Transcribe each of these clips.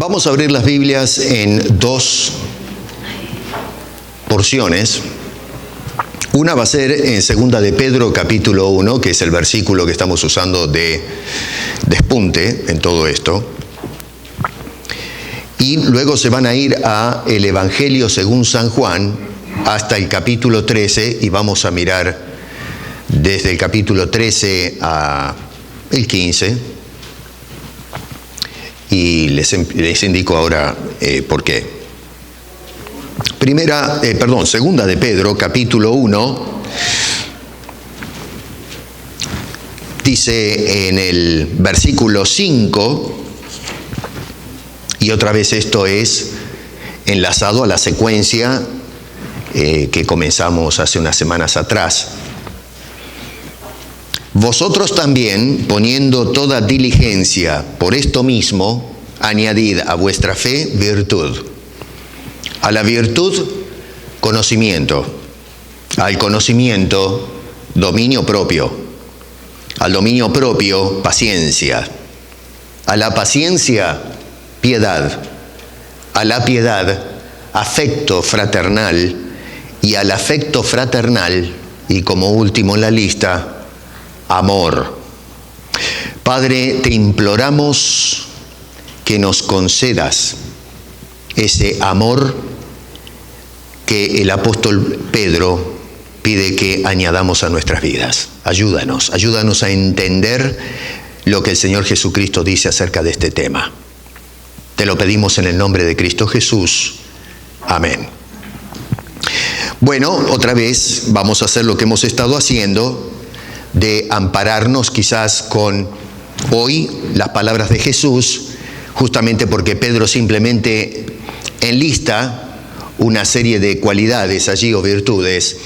Vamos a abrir las Biblias en dos porciones. Una va a ser en Segunda de Pedro, capítulo 1, que es el versículo que estamos usando de despunte en todo esto. Y luego se van a ir a el Evangelio según San Juan hasta el capítulo 13 y vamos a mirar desde el capítulo 13 a el 15. Y les indico ahora por qué. Segunda de Pedro, capítulo 1, dice en el versículo 5, y otra vez esto es enlazado a la secuencia que comenzamos hace unas semanas atrás. Vosotros también, poniendo toda diligencia por esto mismo, añadid a vuestra fe virtud. A la virtud, conocimiento. Al conocimiento, dominio propio. Al dominio propio, paciencia. A la paciencia, piedad. A la piedad, afecto fraternal. Y al afecto fraternal, y como último en la lista, amor. Padre, te imploramos que nos concedas ese amor que el apóstol Pedro pide que añadamos a nuestras vidas. Ayúdanos a entender lo que el Señor Jesucristo dice acerca de este tema. Te lo pedimos en el nombre de Cristo Jesús. Amén. Bueno, otra vez vamos a hacer lo que hemos estado haciendo, de ampararnos quizás con hoy las palabras de Jesús, justamente porque Pedro simplemente enlista una serie de cualidades allí o virtudes,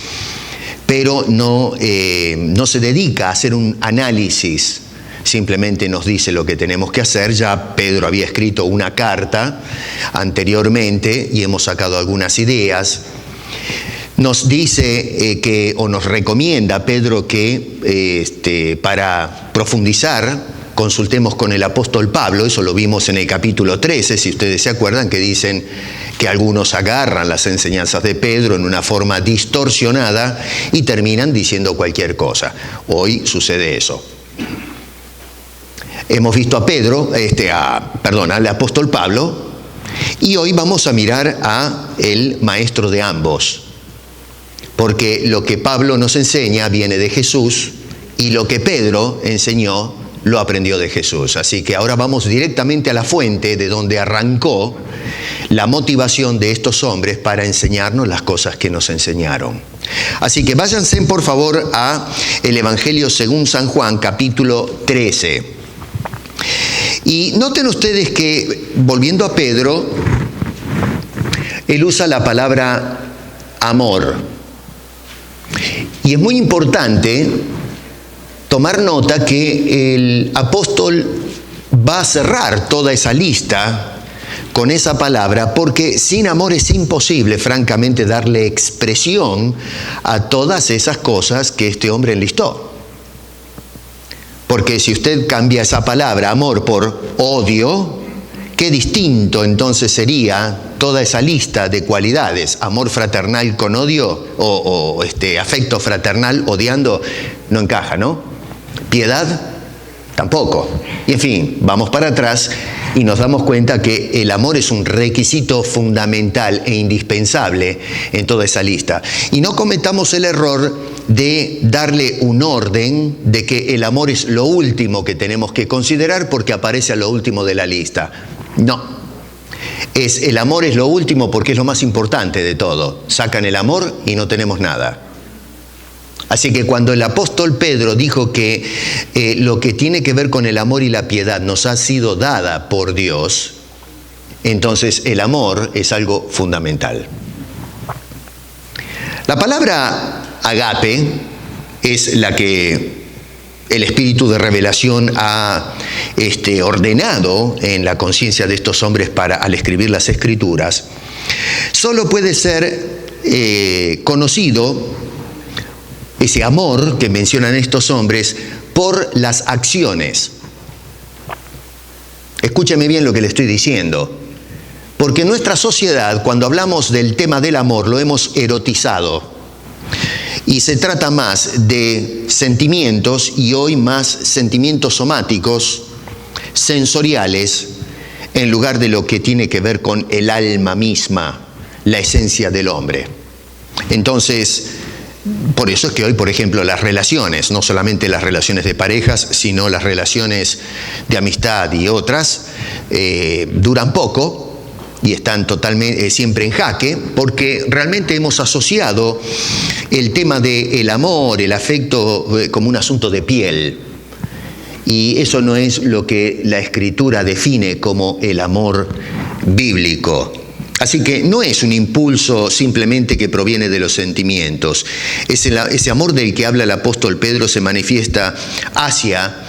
pero no se dedica a hacer un análisis, simplemente nos dice lo que tenemos que hacer. Ya Pedro había escrito una carta anteriormente y hemos sacado algunas ideas. Nos dice o nos recomienda Pedro que para profundizar consultemos con el apóstol Pablo. Eso lo vimos en el capítulo 13, si ustedes se acuerdan, que dicen que algunos agarran las enseñanzas de Pedro en una forma distorsionada y terminan diciendo cualquier cosa. Hoy sucede eso. Hemos visto a al apóstol Pablo, y hoy vamos a mirar a el maestro de ambos. Porque lo que Pablo nos enseña viene de Jesús y lo que Pedro enseñó lo aprendió de Jesús. Así que ahora vamos directamente a la fuente de donde arrancó la motivación de estos hombres para enseñarnos las cosas que nos enseñaron. Así que váyanse por favor a el Evangelio según San Juan, capítulo 13. Y noten ustedes que, volviendo a Pedro, él usa la palabra amor. Y es muy importante tomar nota que el apóstol va a cerrar toda esa lista con esa palabra, porque sin amor es imposible, francamente, darle expresión a todas esas cosas que este hombre enlistó. Porque si usted cambia esa palabra, amor, por odio, qué distinto entonces sería toda esa lista de cualidades. Amor fraternal con odio o afecto fraternal odiando, no encaja, ¿no? Piedad, tampoco. Y en fin, vamos para atrás y nos damos cuenta que el amor es un requisito fundamental e indispensable en toda esa lista. Y no cometamos el error de darle un orden de que el amor es lo último que tenemos que considerar porque aparece a lo último de la lista. No. El amor es lo último porque es lo más importante de todo. Sacan el amor y no tenemos nada. Así que cuando el apóstol Pedro dijo que lo que tiene que ver con el amor y la piedad nos ha sido dada por Dios, entonces el amor es algo fundamental. La palabra agape es la que el espíritu de revelación ha ordenado en la conciencia de estos hombres al escribir las Escrituras. Solo puede ser conocido ese amor que mencionan estos hombres por las acciones. Escúcheme bien lo que le estoy diciendo. Porque en nuestra sociedad, cuando hablamos del tema del amor, lo hemos erotizado. Y se trata más de sentimientos, y hoy más sentimientos somáticos, sensoriales, en lugar de lo que tiene que ver con el alma misma, la esencia del hombre. Entonces, por eso es que hoy, por ejemplo, las relaciones, no solamente las relaciones de parejas, sino las relaciones de amistad y otras, duran poco y están totalmente siempre en jaque, porque realmente hemos asociado el tema del amor, el afecto, como un asunto de piel. Y eso no es lo que la Escritura define como el amor bíblico. Así que no es un impulso simplemente que proviene de los sentimientos. Ese amor del que habla el apóstol Pedro se manifiesta hacia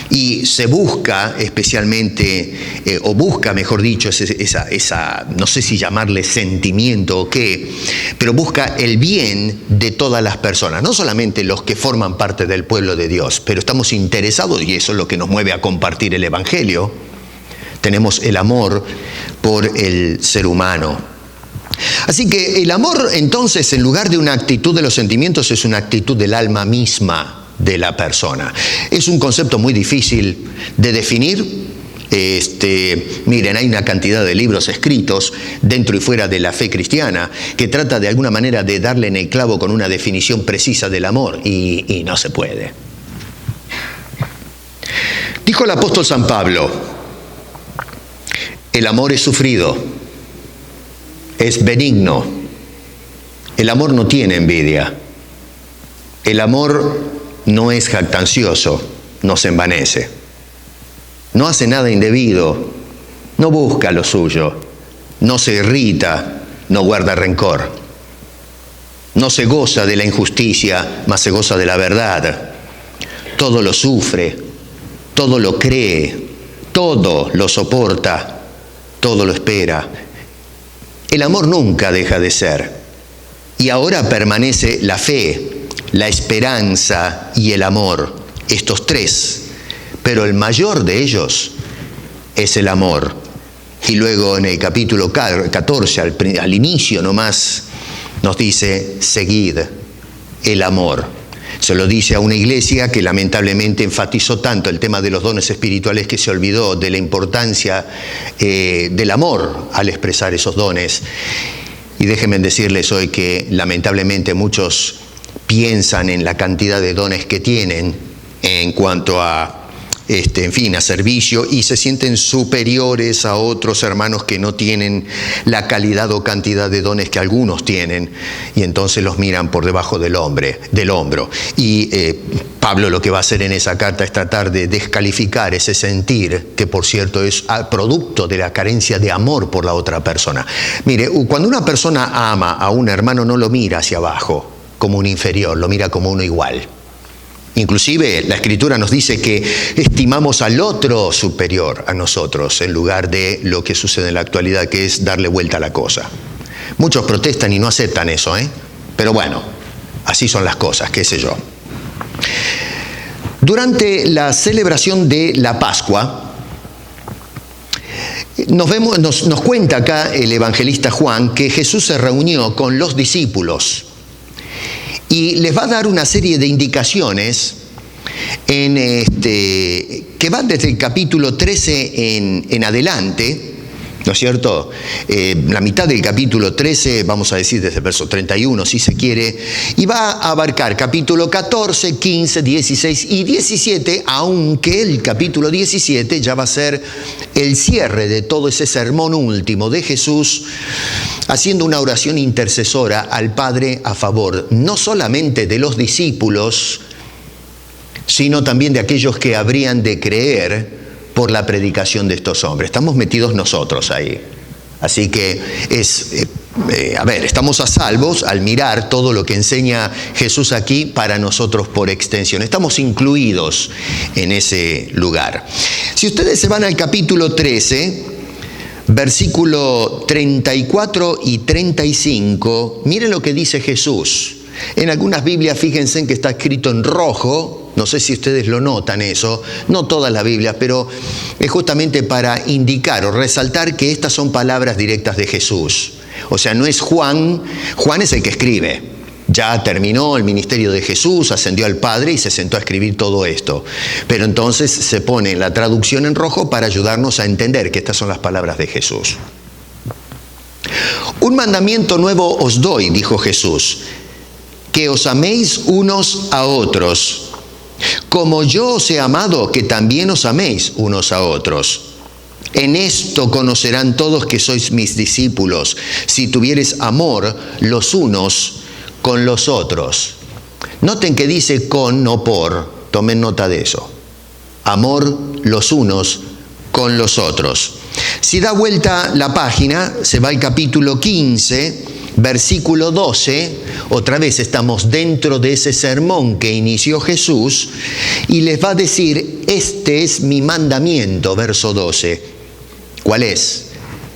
y se busca especialmente, o busca, mejor dicho, esa, no sé si llamarle sentimiento o qué, pero busca el bien de todas las personas, no solamente los que forman parte del pueblo de Dios, pero estamos interesados, y eso es lo que nos mueve a compartir el Evangelio. Tenemos el amor por el ser humano. Así que el amor, entonces, en lugar de una actitud de los sentimientos, es una actitud del alma misma de la persona. Es un concepto muy difícil de definir. Miren, hay una cantidad de libros escritos dentro y fuera de la fe cristiana que trata de alguna manera de darle en el clavo con una definición precisa del amor, y no se puede. Dijo el apóstol San Pablo: el amor es sufrido, es benigno. El amor no tiene envidia. El amor no es jactancioso, no se envanece. No hace nada indebido, no busca lo suyo, no se irrita, no guarda rencor. No se goza de la injusticia, mas se goza de la verdad. Todo lo sufre, todo lo cree, todo lo soporta, todo lo espera. El amor nunca deja de ser. Y ahora permanece la fe, la esperanza y el amor, estos tres. Pero el mayor de ellos es el amor. Y luego en el capítulo 14, al inicio nomás, nos dice: seguid el amor. Se lo dice a una iglesia que lamentablemente enfatizó tanto el tema de los dones espirituales que se olvidó de la importancia del amor al expresar esos dones. Y déjenme decirles hoy que lamentablemente muchos piensan en la cantidad de dones que tienen en cuanto a a servicio, y se sienten superiores a otros hermanos que no tienen la calidad o cantidad de dones que algunos tienen, y entonces los miran por debajo del hombro. Y Pablo lo que va a hacer en esa carta es tratar de descalificar ese sentir, que por cierto es producto de la carencia de amor por la otra persona. Mire, cuando una persona ama a un hermano, no lo mira hacia abajo como un inferior, lo mira como uno igual. Inclusive la Escritura nos dice que estimamos al otro superior a nosotros, en lugar de lo que sucede en la actualidad, que es darle vuelta a la cosa. Muchos protestan y no aceptan eso, pero bueno, así son las cosas, qué sé yo. Durante la celebración de la Pascua, nos cuenta acá el evangelista Juan que Jesús se reunió con los discípulos y les va a dar una serie de indicaciones que van desde el capítulo 13 en adelante, ¿no es cierto? La mitad del capítulo 13, vamos a decir desde el verso 31 si se quiere, y va a abarcar capítulo 14, 15, 16 y 17, aunque el capítulo 17 ya va a ser el cierre de todo ese sermón último de Jesús, haciendo una oración intercesora al Padre a favor, no solamente de los discípulos, sino también de aquellos que habrían de creer por la predicación de estos hombres. Estamos metidos nosotros ahí. Así que estamos a salvos al mirar todo lo que enseña Jesús aquí para nosotros por extensión. Estamos incluidos en ese lugar. Si ustedes se van al capítulo 13, versículo 34 y 35, miren lo que dice Jesús. En algunas Biblias, fíjense que está escrito en rojo, no sé si ustedes lo notan eso, no todas las Biblias, pero es justamente para indicar o resaltar que estas son palabras directas de Jesús. O sea, no es Juan, Juan es el que escribe. Ya terminó el ministerio de Jesús, ascendió al Padre y se sentó a escribir todo esto. Pero entonces se pone la traducción en rojo para ayudarnos a entender que estas son las palabras de Jesús. Un mandamiento nuevo os doy, dijo Jesús, que os améis unos a otros. Como yo os he amado, que también os améis unos a otros. En esto conocerán todos que sois mis discípulos, si tuviereis amor los unos con los otros. Noten que dice con, no por. Tomen nota de eso. Amor los unos con los otros. Si da vuelta la página, se va al capítulo 15, versículo 12. Otra vez estamos dentro de ese sermón que inició Jesús y les va a decir, este es mi mandamiento, verso 12. ¿Cuál es?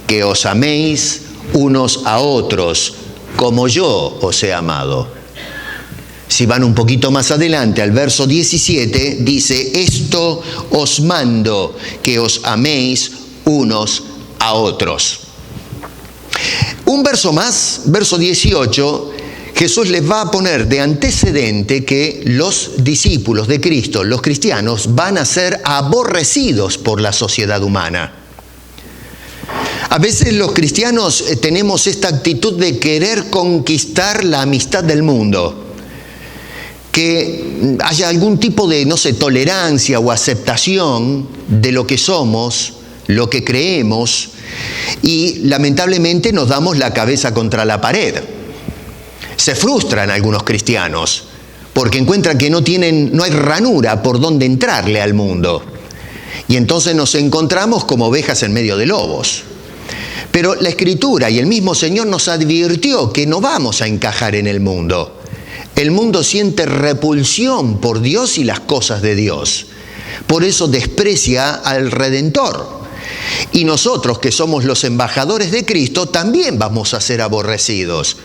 Que os améis unos a otros, como yo os he amado. Si van un poquito más adelante, al verso 17, dice, esto os mando, que os améis unos a otros. Un verso más, verso 18, Jesús les va a poner de antecedente que los discípulos de Cristo, los cristianos, van a ser aborrecidos por la sociedad humana. A veces los cristianos tenemos esta actitud de querer conquistar la amistad del mundo. Que haya algún tipo de, tolerancia o aceptación de lo que somos, lo que creemos, y lamentablemente nos damos la cabeza contra la pared. Se frustran algunos cristianos porque encuentran que no hay ranura por donde entrarle al mundo. Y entonces nos encontramos como ovejas en medio de lobos. Pero la Escritura y el mismo Señor nos advirtió que no vamos a encajar en el mundo. El mundo siente repulsión por Dios y las cosas de Dios. Por eso desprecia al Redentor. Y nosotros, que somos los embajadores de Cristo, también vamos a ser aborrecidos.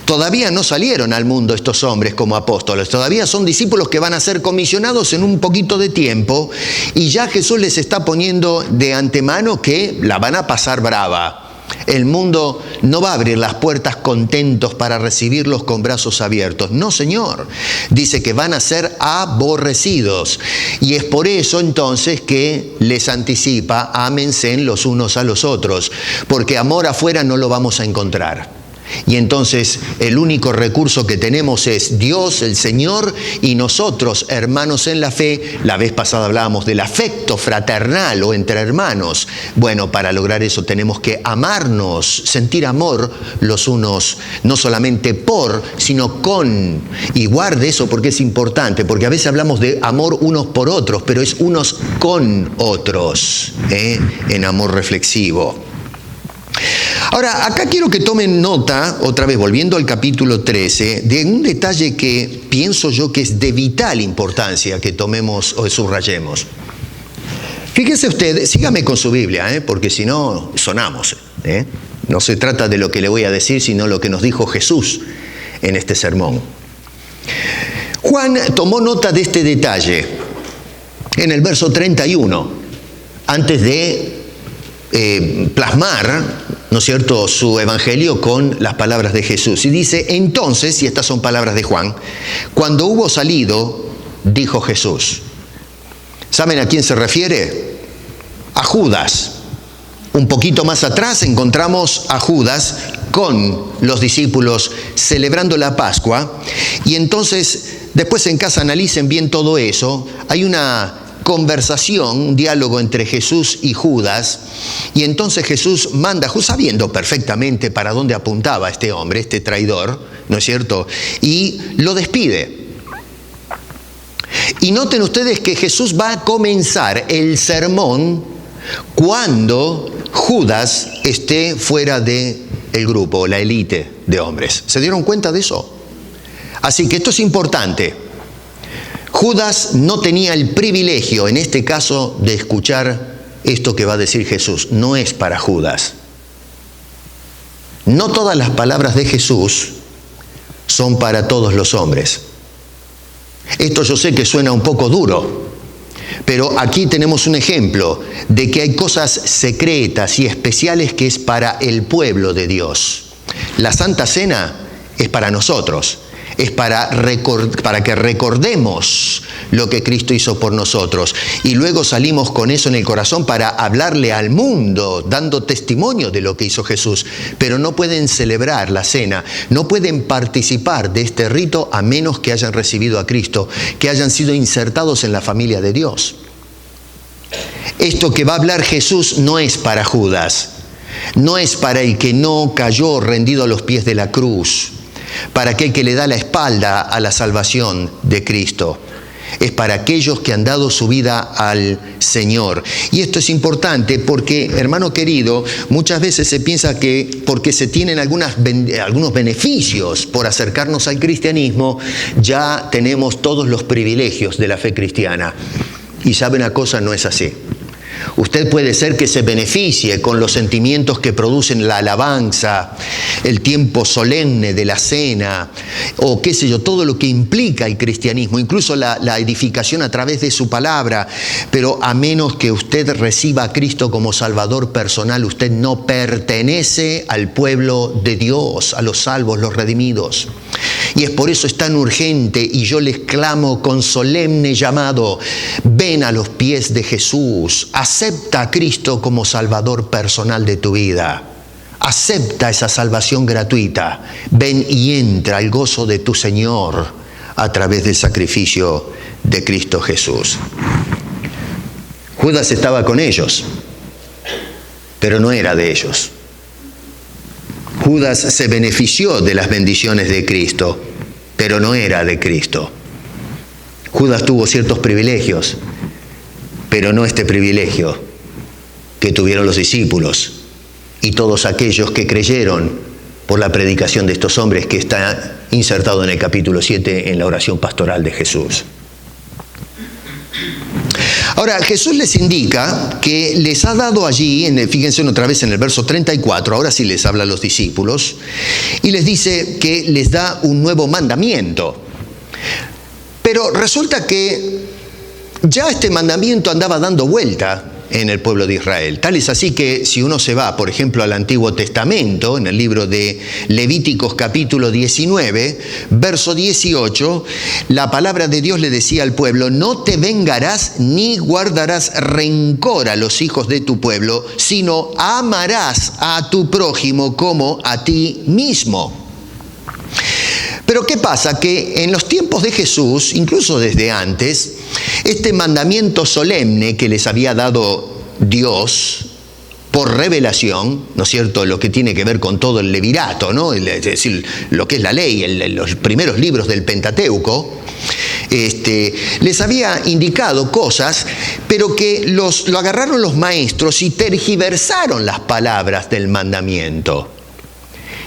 Todavía no salieron al mundo estos hombres como apóstoles. Todavía son discípulos que van a ser comisionados en un poquito de tiempo. Y ya Jesús les está poniendo de antemano que la van a pasar brava. El mundo no va a abrir las puertas contentos para recibirlos con brazos abiertos. No, Señor. Dice que van a ser aborrecidos. Y es por eso entonces que les anticipa, ámense los unos a los otros. Porque amor afuera no lo vamos a encontrar. Y entonces el único recurso que tenemos es Dios, el Señor, y nosotros, hermanos en la fe. La vez pasada hablábamos del afecto fraternal o entre hermanos. Bueno, para lograr eso tenemos que amarnos, sentir amor los unos, no solamente por, sino con. Y guarde eso porque es importante, porque a veces hablamos de amor unos por otros, pero es unos con otros, en amor reflexivo. Ahora, acá quiero que tomen nota, otra vez volviendo al capítulo 13, de un detalle que pienso yo que es de vital importancia que tomemos o subrayemos. Fíjense ustedes, sígame con su Biblia, porque si no, sonamos. No se trata de lo que le voy a decir, sino lo que nos dijo Jesús en este sermón. Juan tomó nota de este detalle en el verso 31, antes de plasmar, ¿no es cierto?, su evangelio con las palabras de Jesús. Y dice, entonces, y estas son palabras de Juan, cuando hubo salido, dijo Jesús. ¿Saben a quién se refiere? A Judas. Un poquito más atrás encontramos a Judas con los discípulos celebrando la Pascua. Y entonces, después en casa analicen bien todo eso. Hay una conversación, un diálogo entre Jesús y Judas, y entonces Jesús manda, sabiendo perfectamente para dónde apuntaba este hombre, este traidor, ¿no es cierto?, y lo despide. Y noten ustedes que Jesús va a comenzar el sermón cuando Judas esté fuera del grupo, la élite de hombres. ¿Se dieron cuenta de eso? Así que esto es importante. Judas no tenía el privilegio, en este caso, de escuchar esto que va a decir Jesús. No es para Judas. No todas las palabras de Jesús son para todos los hombres. Esto yo sé que suena un poco duro, pero aquí tenemos un ejemplo de que hay cosas secretas y especiales que es para el pueblo de Dios. La Santa Cena es para nosotros, es para que recordemos lo que Cristo hizo por nosotros. Y luego salimos con eso en el corazón para hablarle al mundo, dando testimonio de lo que hizo Jesús. Pero no pueden celebrar la cena, no pueden participar de este rito a menos que hayan recibido a Cristo, que hayan sido insertados en la familia de Dios. Esto que va a hablar Jesús no es para Judas, no es para el que no cayó rendido a los pies de la cruz, para aquel que le da la espalda a la salvación de Cristo. Es para aquellos que han dado su vida al Señor. Y esto es importante porque, hermano querido, muchas veces se piensa que porque se tienen algunos beneficios por acercarnos al cristianismo, ya tenemos todos los privilegios de la fe cristiana. Y sabe una cosa, no es así. Usted puede ser que se beneficie con los sentimientos que producen la alabanza, el tiempo solemne de la cena, o qué sé yo, todo lo que implica el cristianismo, incluso la edificación a través de su palabra, pero a menos que usted reciba a Cristo como Salvador personal, usted no pertenece al pueblo de Dios, a los salvos, los redimidos. Y es por eso es tan urgente, y yo les clamo con solemne llamado: ven a los pies de Jesús, acepta a Cristo como Salvador personal de tu vida, acepta esa salvación gratuita, ven y entra al gozo de tu Señor a través del sacrificio de Cristo Jesús. Judas estaba con ellos, pero no era de ellos. Judas se benefició de las bendiciones de Cristo, pero no era de Cristo. Judas tuvo ciertos privilegios, pero no este privilegio que tuvieron los discípulos y todos aquellos que creyeron por la predicación de estos hombres, que está insertado en el capítulo 7 en la oración pastoral de Jesús. Ahora, Jesús les indica que les ha dado allí, fíjense otra vez en el verso 34, ahora sí les habla a los discípulos, y les dice que les da un nuevo mandamiento. Pero resulta que ya este mandamiento andaba dando vuelta en el pueblo de Israel. Tal es así que si uno se va, por ejemplo, al Antiguo Testamento, en el libro de Levíticos capítulo 19, verso 18, la palabra de Dios le decía al pueblo: no te vengarás ni guardarás rencor a los hijos de tu pueblo, sino amarás a tu prójimo como a ti mismo. Pero ¿qué pasa? Que en los tiempos de Jesús, incluso desde antes, este mandamiento solemne que les había dado Dios por revelación, ¿no es cierto?, lo que tiene que ver con todo el levirato, ¿no?, es decir, lo que es la ley, los primeros libros del Pentateuco, les había indicado cosas, pero que lo agarraron los maestros y tergiversaron las palabras del mandamiento.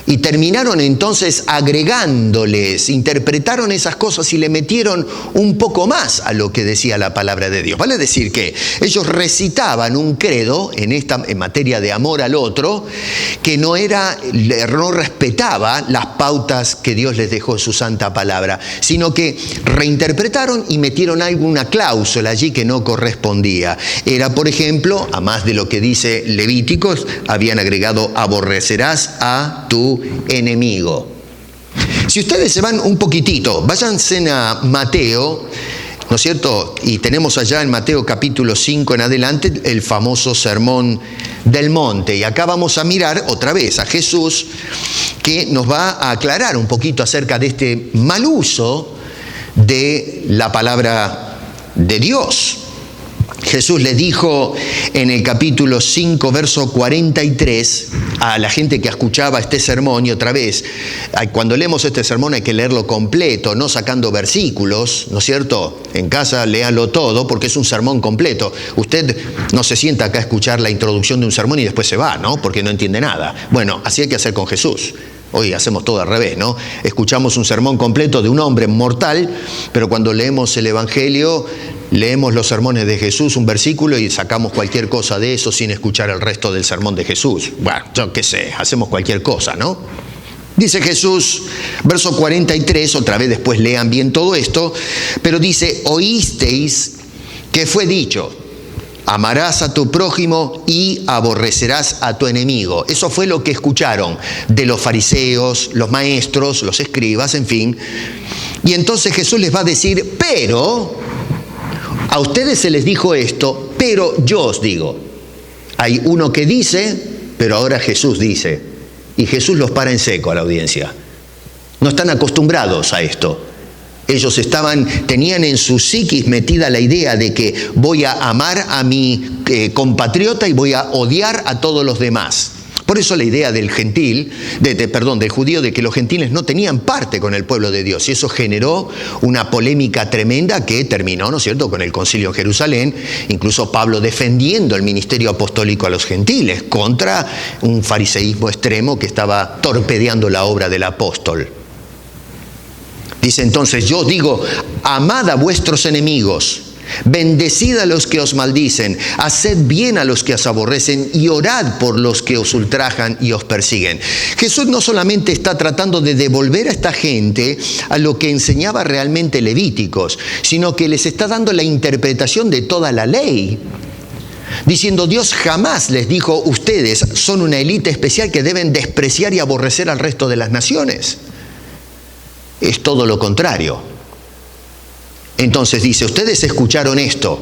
Y terminaron entonces agregándoles, interpretaron esas cosas y le metieron un poco más a lo que decía la palabra de Dios. Vale decir que ellos recitaban un credo en materia de amor al otro, que no respetaba las pautas que Dios les dejó en su santa palabra, sino que reinterpretaron y metieron alguna cláusula allí que no correspondía. Era, por ejemplo, a más de lo que dice Levíticos, habían agregado: aborrecerás a tu enemigo. Si ustedes se van un poquitito, váyanse a Mateo, ¿no es cierto? Y tenemos allá en Mateo capítulo 5 en adelante el famoso sermón del monte. Y acá vamos a mirar otra vez a Jesús, que nos va a aclarar un poquito acerca de este mal uso de la palabra de Dios. Jesús le dijo en el capítulo 5, verso 43, a la gente que escuchaba este sermón, y otra vez, cuando leemos este sermón hay que leerlo completo, no sacando versículos, ¿no es cierto? En casa léalo todo, porque es un sermón completo. Usted no se sienta acá a escuchar la introducción de un sermón y después se va, ¿no?, porque no entiende nada. Bueno, así hay que hacer con Jesús. Hoy hacemos todo al revés, ¿no? Escuchamos un sermón completo de un hombre mortal, pero cuando leemos el Evangelio, leemos los sermones de Jesús, un versículo, y sacamos cualquier cosa de eso sin escuchar el resto del sermón de Jesús. Bueno, yo qué sé, hacemos cualquier cosa, ¿no? Dice Jesús, verso 43, otra vez después lean bien todo esto, pero dice, oísteis que fue dicho, amarás a tu prójimo y aborrecerás a tu enemigo. Eso fue lo que escucharon de los fariseos, los maestros, los escribas, en fin. Y entonces Jesús les va a decir, pero, a ustedes se les dijo esto, pero yo os digo. Hay uno que dice, pero ahora Jesús dice. Y Jesús los para en seco a la audiencia. No están acostumbrados a esto. Ellos tenían en su psiquis metida la idea de que voy a amar a mi compatriota y voy a odiar a todos los demás. Por eso la idea del gentil, del judío, de que los gentiles no tenían parte con el pueblo de Dios. Y eso generó una polémica tremenda que terminó, ¿no es cierto?, con el concilio en Jerusalén, incluso Pablo defendiendo el ministerio apostólico a los gentiles contra un fariseísmo extremo que estaba torpedeando la obra del apóstol. Dice entonces, yo digo, amad a vuestros enemigos, bendecid a los que os maldicen, haced bien a los que os aborrecen y orad por los que os ultrajan y os persiguen. Jesús no solamente está tratando de devolver a esta gente a lo que enseñaba realmente Levíticos, sino que les está dando la interpretación de toda la ley. Diciendo, Dios jamás les dijo, ustedes son una élite especial que deben despreciar y aborrecer al resto de las naciones. Es todo lo contrario. Entonces dice, ustedes escucharon esto,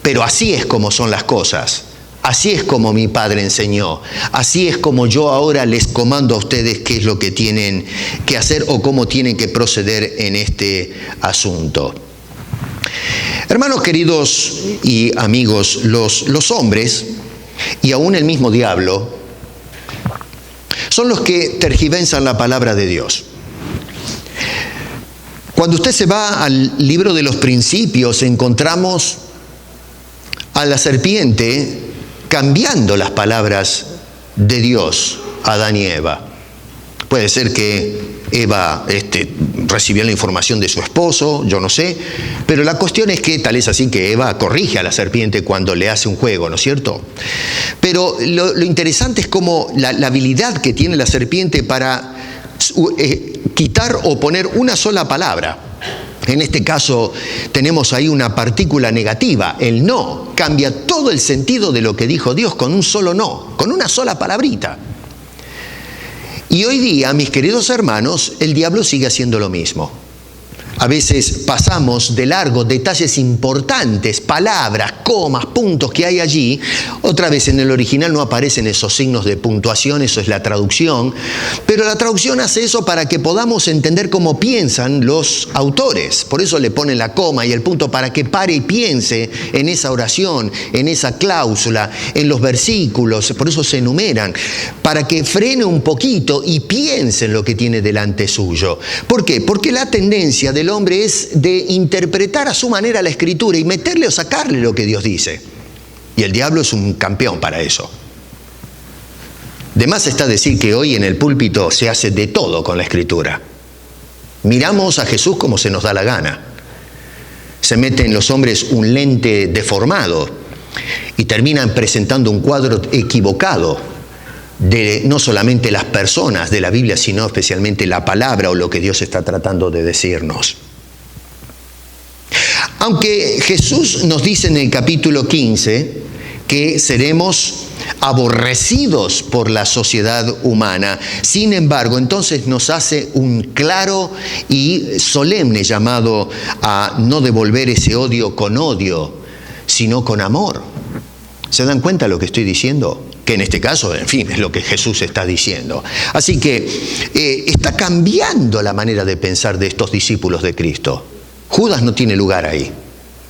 pero así es como son las cosas. Así es como mi Padre enseñó. Así es como yo ahora les comando a ustedes qué es lo que tienen que hacer o cómo tienen que proceder en este asunto. Hermanos queridos y amigos, los hombres y aún el mismo diablo son los que tergiversan la palabra de Dios. Cuando usted se va al libro de los Principios, encontramos a la serpiente cambiando las palabras de Dios a Adán y Eva. Puede ser que Eva recibió la información de su esposo, yo no sé, pero la cuestión es que tal es así que Eva corrige a la serpiente cuando le hace un juego, ¿no es cierto? Pero lo interesante es cómo la habilidad que tiene la serpiente para quitar o poner una sola palabra. En este caso tenemos ahí una partícula negativa, el no, cambia todo el sentido de lo que dijo Dios con un solo no, con una sola palabrita. Y hoy día, mis queridos hermanos, el diablo sigue haciendo lo mismo. A veces pasamos de largo detalles importantes, palabras, comas, puntos que hay allí. Otra vez en el original no aparecen esos signos de puntuación, eso es la traducción. Pero la traducción hace eso para que podamos entender cómo piensan los autores. Por eso le ponen la coma y el punto para que pare y piense en esa oración, en esa cláusula, en los versículos. Por eso se enumeran, para que frene un poquito y piense en lo que tiene delante suyo. ¿Por qué? Porque la tendencia del hombre es de interpretar a su manera la Escritura y meterle o sacarle lo que Dios dice. Y el diablo es un campeón para eso. De más está decir que hoy en el púlpito se hace de todo con la Escritura. Miramos a Jesús como se nos da la gana. Se mete en los hombres un lente deformado y terminan presentando un cuadro equivocado de no solamente las personas de la Biblia, sino especialmente la palabra o lo que Dios está tratando de decirnos. Aunque Jesús nos dice en el capítulo 15 que seremos aborrecidos por la sociedad humana, sin embargo, entonces nos hace un claro y solemne llamado a no devolver ese odio con odio, sino con amor. ¿Se dan cuenta de lo que estoy diciendo? Que en este caso, en fin, es lo que Jesús está diciendo. Así que está cambiando la manera de pensar de estos discípulos de Cristo. Judas no tiene lugar ahí,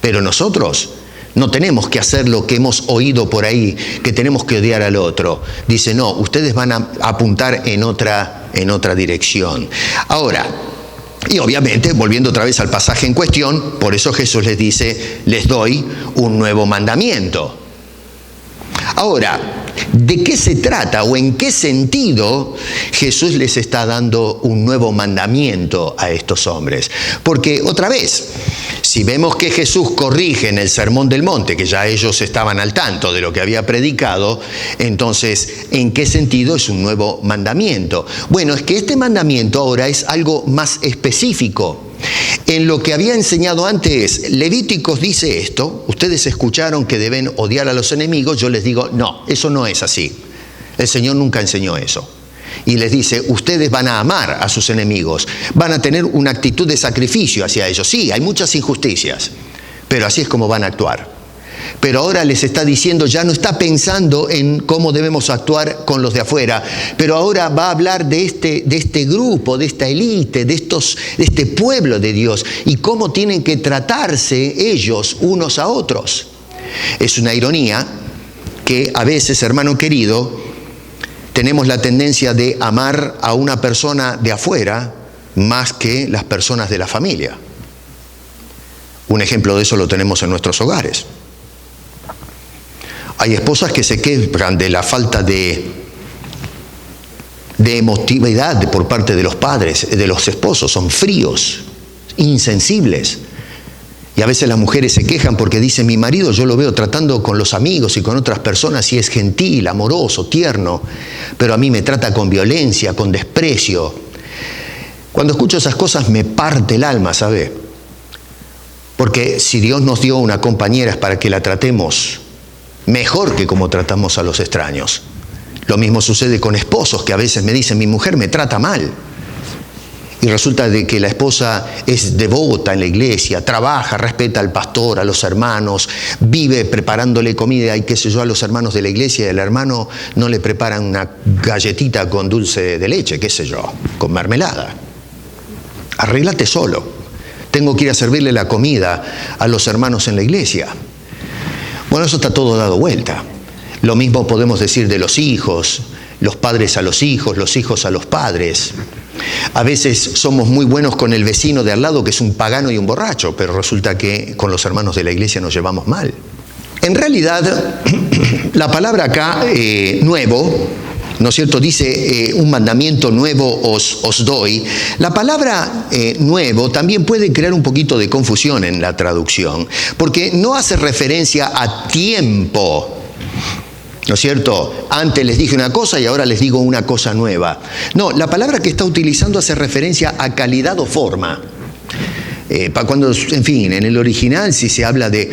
pero nosotros no tenemos que hacer lo que hemos oído por ahí, que tenemos que odiar al otro. Dice, no, ustedes van a apuntar en otra dirección. Ahora, y obviamente, volviendo otra vez al pasaje en cuestión, por eso Jesús les dice, les doy un nuevo mandamiento. Ahora, ¿de qué se trata o en qué sentido Jesús les está dando un nuevo mandamiento a estos hombres? Porque otra vez, Si vemos que Jesús corrige en el Sermón del Monte, que ya ellos estaban al tanto de lo que había predicado, entonces, ¿en qué sentido es un nuevo mandamiento? Bueno, es que este mandamiento ahora es algo más específico. En lo que había enseñado antes, Levíticos dice esto, ustedes escucharon que deben odiar a los enemigos, yo les digo, no, eso no es así. El Señor nunca enseñó eso. Y les dice, ustedes van a amar a sus enemigos, van a tener una actitud de sacrificio hacia ellos. Sí, hay muchas injusticias, pero así es como van a actuar. Pero ahora les está diciendo, ya no está pensando en cómo debemos actuar con los de afuera, pero ahora va a hablar de este grupo, de esta élite, de este pueblo de Dios y cómo tienen que tratarse ellos unos a otros. Es una ironía que a veces, hermano querido, tenemos la tendencia de amar a una persona de afuera más que las personas de la familia. Un ejemplo de eso lo tenemos en nuestros hogares. Hay esposas que se quejan de la falta de emotividad por parte de los padres, de los esposos. Son fríos, insensibles. Y a veces las mujeres se quejan porque dicen, mi marido yo lo veo tratando con los amigos y con otras personas y es gentil, amoroso, tierno, pero a mí me trata con violencia, con desprecio. Cuando escucho esas cosas me parte el alma, ¿sabe? Porque si Dios nos dio una compañera es para que la tratemos mejor que como tratamos a los extraños. Lo mismo sucede con esposos que a veces me dicen, mi mujer me trata mal. Y resulta de que la esposa es devota en la iglesia, trabaja, respeta al pastor, a los hermanos, vive preparándole comida y qué sé yo a los hermanos de la iglesia, y el hermano no le preparan una galletita con dulce de leche, qué sé yo, con mermelada. Arréglate solo. Tengo que ir a servirle la comida a los hermanos en la iglesia. Bueno, eso está todo dado vuelta. Lo mismo podemos decir de los hijos, los padres a los hijos a los padres. A veces somos muy buenos con el vecino de al lado que es un pagano y un borracho, pero resulta que con los hermanos de la iglesia nos llevamos mal. En realidad, la palabra acá, nuevo, ¿no es cierto? Dice, un mandamiento nuevo os doy. La palabra nuevo también puede crear un poquito de confusión en la traducción, porque no hace referencia a tiempo. ¿No es cierto? Antes les dije una cosa y ahora les digo una cosa nueva. No, la palabra que está utilizando hace referencia a calidad o forma. Cuando, en fin, en el original si se habla de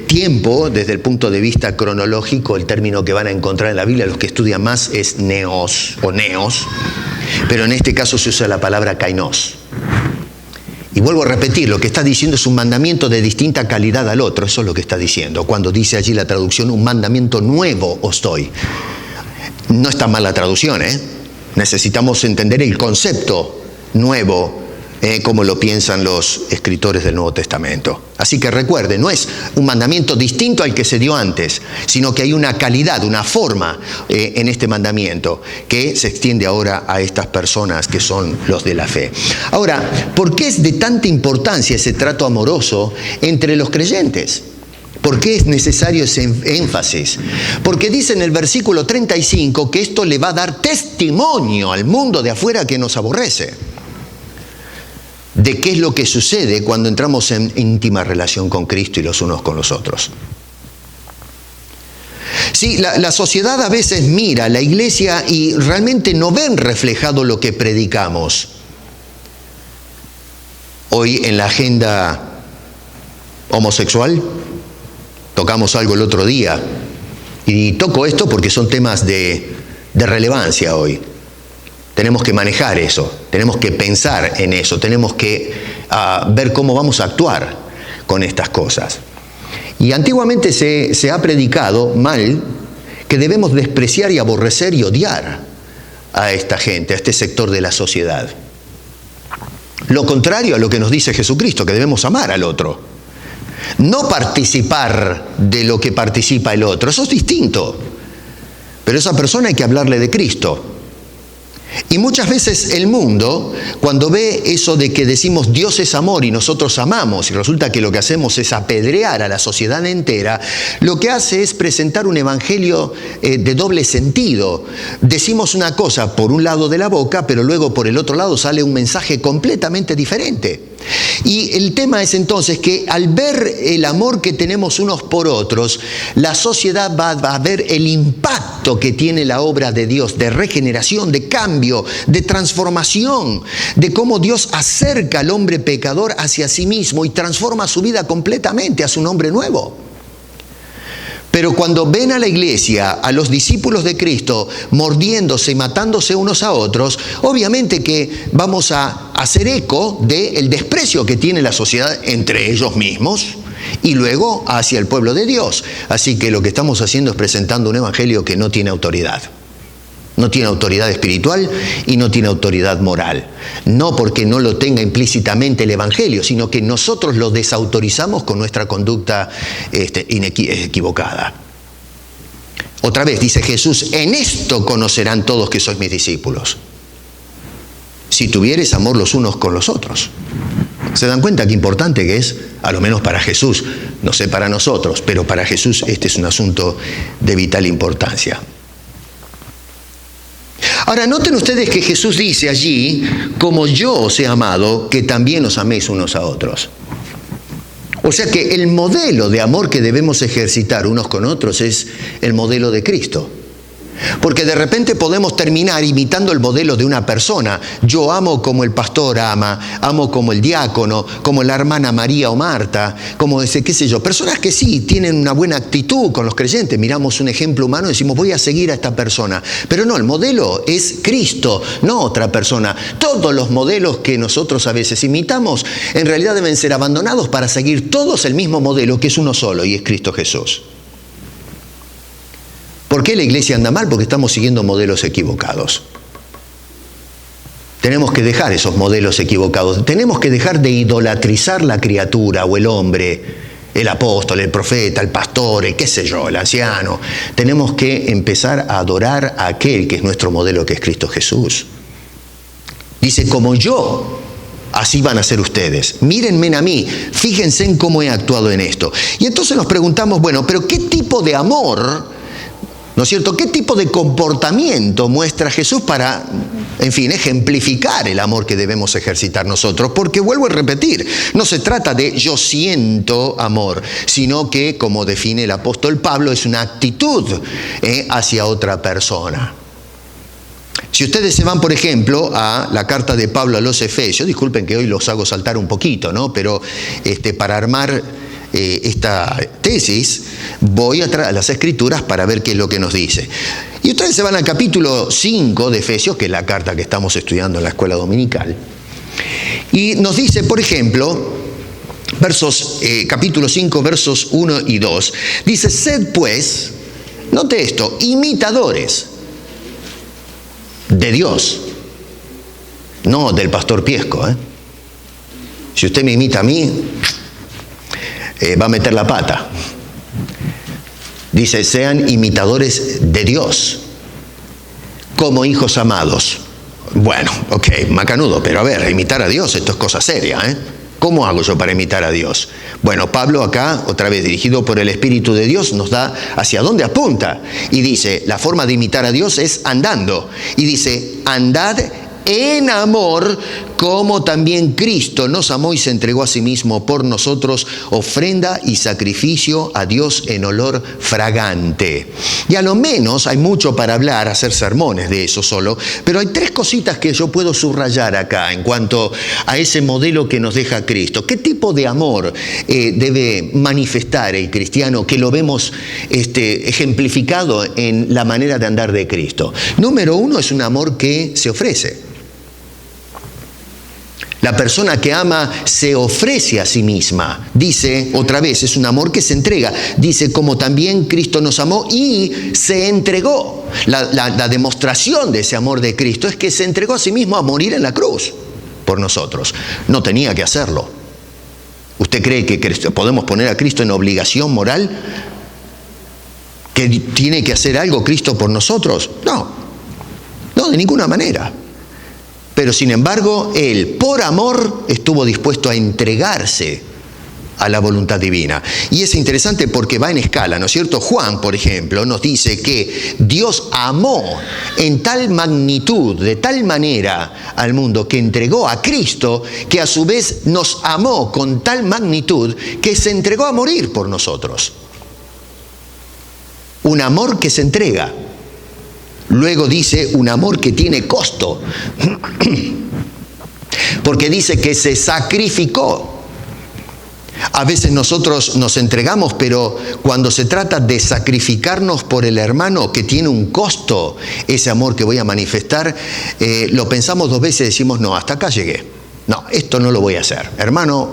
tiempo, desde el punto de vista cronológico, el término que van a encontrar en la Biblia, los que estudian más, es neos o neos, pero en este caso se usa la palabra kainos. Y vuelvo a repetir, lo que está diciendo es un mandamiento de distinta calidad al otro, eso es lo que está diciendo. Cuando dice allí la traducción, un mandamiento nuevo os doy. No está mal la traducción, ¿eh? Necesitamos entender el concepto nuevo, como lo piensan los escritores del Nuevo Testamento. Así que recuerden, no es un mandamiento distinto al que se dio antes, sino que hay una calidad, una forma en este mandamiento que se extiende ahora a estas personas que son los de la fe. Ahora, ¿por qué es de tanta importancia ese trato amoroso entre los creyentes? ¿Por qué es necesario ese énfasis? Porque dice en el versículo 35 que esto le va a dar testimonio al mundo de afuera que nos aborrece. De qué es lo que sucede cuando entramos en íntima relación con Cristo y los unos con los otros. Sí, la sociedad a veces mira a la iglesia y realmente no ven reflejado lo que predicamos. Hoy en la agenda homosexual, tocamos algo el otro día, y toco esto porque son temas de relevancia hoy. Tenemos que manejar eso, tenemos que pensar en eso, tenemos que ver cómo vamos a actuar con estas cosas. Y antiguamente se ha predicado mal que debemos despreciar y aborrecer y odiar a esta gente, a este sector de la sociedad. Lo contrario a lo que nos dice Jesucristo, que debemos amar al otro. No participar de lo que participa el otro, eso es distinto. Pero a esa persona hay que hablarle de Cristo. Y muchas veces el mundo, cuando ve eso de que decimos Dios es amor y nosotros amamos, y resulta que lo que hacemos es apedrear a la sociedad entera, lo que hace es presentar un evangelio de doble sentido. Decimos una cosa por un lado de la boca, pero luego por el otro lado sale un mensaje completamente diferente. Y el tema es entonces que al ver el amor que tenemos unos por otros, la sociedad va a ver el impacto que tiene la obra de Dios, de regeneración, de cambio, de transformación, de cómo Dios acerca al hombre pecador hacia sí mismo y transforma su vida completamente hacia un hombre nuevo. Pero cuando ven a la iglesia, a los discípulos de Cristo, mordiéndose y matándose unos a otros, obviamente que vamos a hacer eco del desprecio que tiene la sociedad entre ellos mismos y luego hacia el pueblo de Dios. Así que lo que estamos haciendo es presentando un evangelio que no tiene autoridad. No tiene autoridad espiritual y no tiene autoridad moral. No porque no lo tenga implícitamente el Evangelio, sino que nosotros lo desautorizamos con nuestra conducta equivocada. Otra vez dice Jesús, en esto conocerán todos que sois mis discípulos, si tuviereis amor los unos con los otros. ¿Se dan cuenta qué importante que es? A lo menos para Jesús, no sé para nosotros, pero para Jesús este es un asunto de vital importancia. Ahora, noten ustedes que Jesús dice allí, como yo os he amado, que también os améis unos a otros. O sea que el modelo de amor que debemos ejercitar unos con otros es el modelo de Cristo. Porque de repente podemos terminar imitando el modelo de una persona. Yo amo como el pastor ama, amo como el diácono, como la hermana María o Marta, como ese, qué sé yo, personas que sí tienen una buena actitud con los creyentes. Miramos un ejemplo humano y decimos, voy a seguir a esta persona. Pero no, el modelo es Cristo, no otra persona. Todos los modelos que nosotros a veces imitamos, en realidad deben ser abandonados para seguir todos el mismo modelo, que es uno solo, y es Cristo Jesús. ¿Por qué la iglesia anda mal? Porque estamos siguiendo modelos equivocados. Tenemos que dejar esos modelos equivocados. Tenemos que dejar de idolatrizar la criatura o el hombre, el apóstol, el profeta, el pastor, el qué sé yo, el anciano. Tenemos que empezar a adorar a aquel que es nuestro modelo, que es Cristo Jesús. Dice, como yo, así van a ser ustedes. Mírenme a mí, fíjense en cómo he actuado en esto. Y entonces nos preguntamos, bueno, pero ¿qué tipo de amor, ¿no es cierto? ¿Qué tipo de comportamiento muestra Jesús para, en fin, ejemplificar el amor que debemos ejercitar nosotros? Porque vuelvo a repetir, no se trata de yo siento amor, sino que, como define el apóstol Pablo, es una actitud hacia otra persona. Si ustedes se van, por ejemplo, a la carta de Pablo a los Efesios, disculpen que hoy los hago saltar un poquito, ¿no? Pero para armar esta tesis, voy a las Escrituras para ver qué es lo que nos dice. Y ustedes se van al capítulo 5 de Efesios, que es la carta que estamos estudiando en la escuela dominical, y nos dice, por ejemplo, capítulo 5, versos 1 y 2, dice, sed pues, note esto, imitadores de Dios, no del pastor Piesco. Si usted me imita a mí, va a meter la pata. Dice, sean imitadores de Dios, como hijos amados. Bueno, ok, macanudo, pero a ver, imitar a Dios, esto es cosa seria, ¿Cómo hago yo para imitar a Dios? Bueno, Pablo acá, otra vez dirigido por el Espíritu de Dios, nos da hacia dónde apunta. Y dice, la forma de imitar a Dios es andando. Y dice, andad en amor, como también Cristo nos amó y se entregó a sí mismo por nosotros, ofrenda y sacrificio a Dios en olor fragante. Y a lo menos hay mucho para hablar, hacer sermones de eso solo, pero hay tres cositas que yo puedo subrayar acá en cuanto a ese modelo que nos deja Cristo. ¿Qué tipo de amor debe manifestar el cristiano que lo vemos ejemplificado en la manera de andar de Cristo? Número uno, es un amor que se ofrece. La persona que ama se ofrece a sí misma. Dice, otra vez, es un amor que se entrega. Dice, como también Cristo nos amó y se entregó. La demostración de ese amor de Cristo es que se entregó a sí mismo a morir en la cruz por nosotros. No tenía que hacerlo. ¿Usted cree que podemos poner a Cristo en obligación moral? ¿Que tiene que hacer algo Cristo por nosotros? No, de ninguna manera. Pero sin embargo, Él, por amor, estuvo dispuesto a entregarse a la voluntad divina. Y es interesante porque va en escala, ¿no es cierto? Juan, por ejemplo, nos dice que Dios amó en tal magnitud, de tal manera al mundo, que entregó a Cristo, que a su vez nos amó con tal magnitud que se entregó a morir por nosotros. Un amor que se entrega. Luego dice un amor que tiene costo. Porque dice que se sacrificó. A veces nosotros nos entregamos, pero cuando se trata de sacrificarnos por el hermano que tiene un costo, ese amor que voy a manifestar, lo pensamos dos veces y decimos, no, hasta acá llegué. No, esto no lo voy a hacer. Hermano,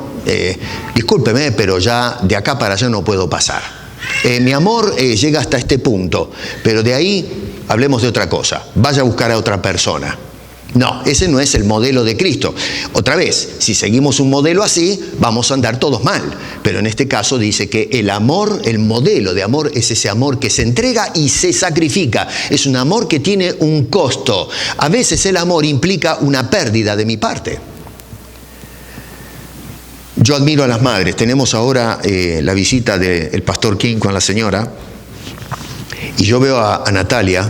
discúlpeme, pero ya de acá para allá no puedo pasar. Mi amor llega hasta este punto, pero de ahí hablemos de otra cosa. Vaya a buscar a otra persona. No, ese no es el modelo de Cristo. Otra vez, si seguimos un modelo así, vamos a andar todos mal. Pero en este caso dice que el amor, el modelo de amor es ese amor que se entrega y se sacrifica. Es un amor que tiene un costo. A veces el amor implica una pérdida de mi parte. Yo admiro a las madres. Tenemos ahora la visita del pastor King con la señora. Y yo veo a Natalia,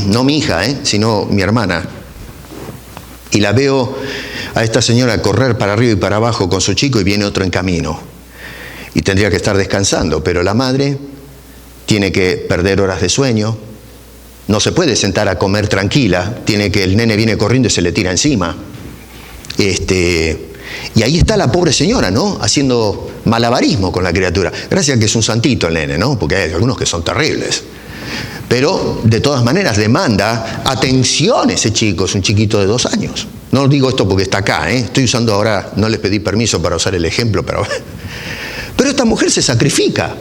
no mi hija, sino mi hermana. Y la veo a esta señora correr para arriba y para abajo con su chico y viene otro en camino. Y tendría que estar descansando, pero la madre tiene que perder horas de sueño, no se puede sentar a comer tranquila, el nene viene corriendo y se le tira encima. Y ahí está la pobre señora, ¿no? Haciendo malabarismo con la criatura. Gracias a que es un santito el nene, ¿no? Porque hay algunos que son terribles. Pero, de todas maneras, demanda atención ese chico, es un chiquito de 2 años. No digo esto porque está acá, estoy usando ahora, no les pedí permiso para usar el ejemplo, pero esta mujer se sacrifica.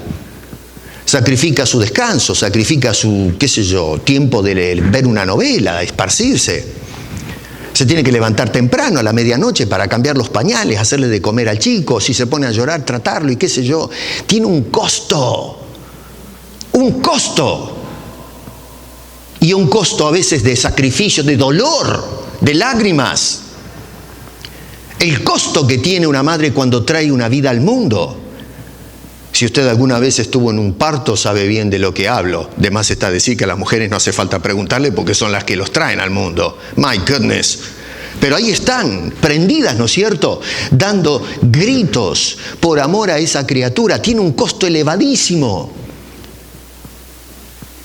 Sacrifica su descanso, sacrifica su, tiempo de ver una novela, esparcirse. Se tiene que levantar temprano a la medianoche para cambiar los pañales, hacerle de comer al chico, si se pone a llorar, tratarlo y Tiene un costo. Un costo. Y un costo a veces de sacrificio, de dolor, de lágrimas. El costo que tiene una madre cuando trae una vida al mundo. Si usted alguna vez estuvo en un parto, sabe bien de lo que hablo. De más está decir que a las mujeres no hace falta preguntarle porque son las que los traen al mundo. My goodness. Pero ahí están, prendidas, ¿no es cierto? Dando gritos por amor a esa criatura. Tiene un costo elevadísimo.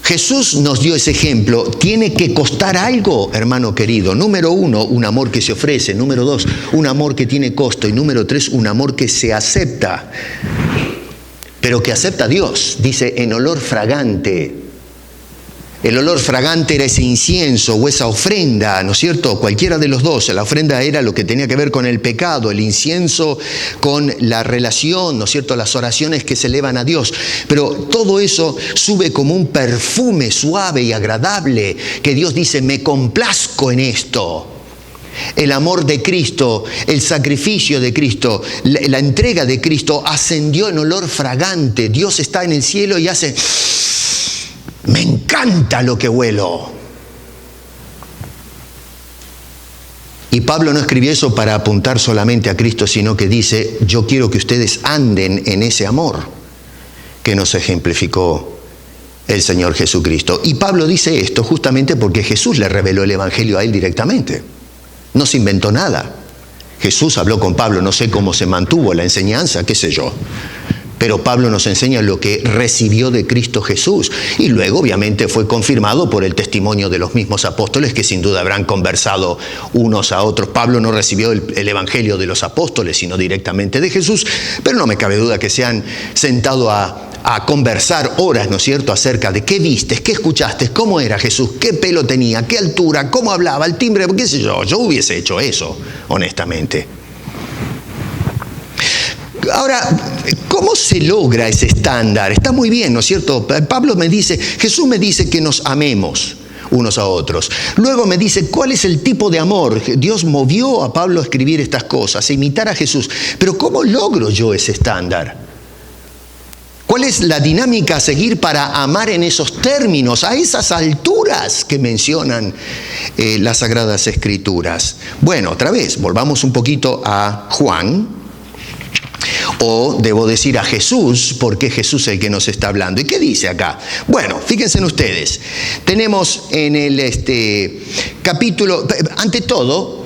Jesús nos dio ese ejemplo. Tiene que costar algo, hermano querido. Número 1, un amor que se ofrece. Número 2, un amor que tiene costo. Y número 3, un amor que se acepta. Pero que acepta a Dios. Dice, en olor fragante. El olor fragante era ese incienso o esa ofrenda, ¿no es cierto? Cualquiera de los dos. La ofrenda era lo que tenía que ver con el pecado, el incienso con la relación, ¿no es cierto? Las oraciones que se elevan a Dios. Pero todo eso sube como un perfume suave y agradable, que Dios dice, me complazco en esto. El amor de Cristo, el sacrificio de Cristo, la entrega de Cristo ascendió en olor fragante. Dios está en el cielo y hace... Me encanta lo que huelo. Y Pablo no escribió eso para apuntar solamente a Cristo, sino que dice, yo quiero que ustedes anden en ese amor que nos ejemplificó el Señor Jesucristo. Y Pablo dice esto justamente porque Jesús le reveló el Evangelio a él directamente. No se inventó nada. Jesús habló con Pablo, no sé cómo se mantuvo la enseñanza, qué sé yo. Pero Pablo nos enseña lo que recibió de Cristo Jesús. Y luego, obviamente, fue confirmado por el testimonio de los mismos apóstoles que sin duda habrán conversado unos a otros. Pablo no recibió el evangelio de los apóstoles, sino directamente de Jesús. Pero no me cabe duda que se han sentado a conversar horas, ¿no es cierto?, acerca de qué vistes, qué escuchaste, cómo era Jesús, qué pelo tenía, qué altura, cómo hablaba, el timbre, qué sé yo. Yo hubiese hecho eso, honestamente. Ahora, ¿cómo se logra ese estándar? Está muy bien, ¿no es cierto? Jesús me dice que nos amemos unos a otros. Luego me dice, ¿cuál es el tipo de amor? Dios movió a Pablo a escribir estas cosas, a imitar a Jesús. Pero ¿cómo logro yo ese estándar? ¿Cuál es la dinámica a seguir para amar en esos términos, a esas alturas que mencionan las Sagradas Escrituras? Bueno, otra vez, volvamos un poquito a Juan. O debo decir a Jesús, porque es Jesús el que nos está hablando. ¿Y qué dice acá? Bueno, fíjense en ustedes. Tenemos en el capítulo, ante todo,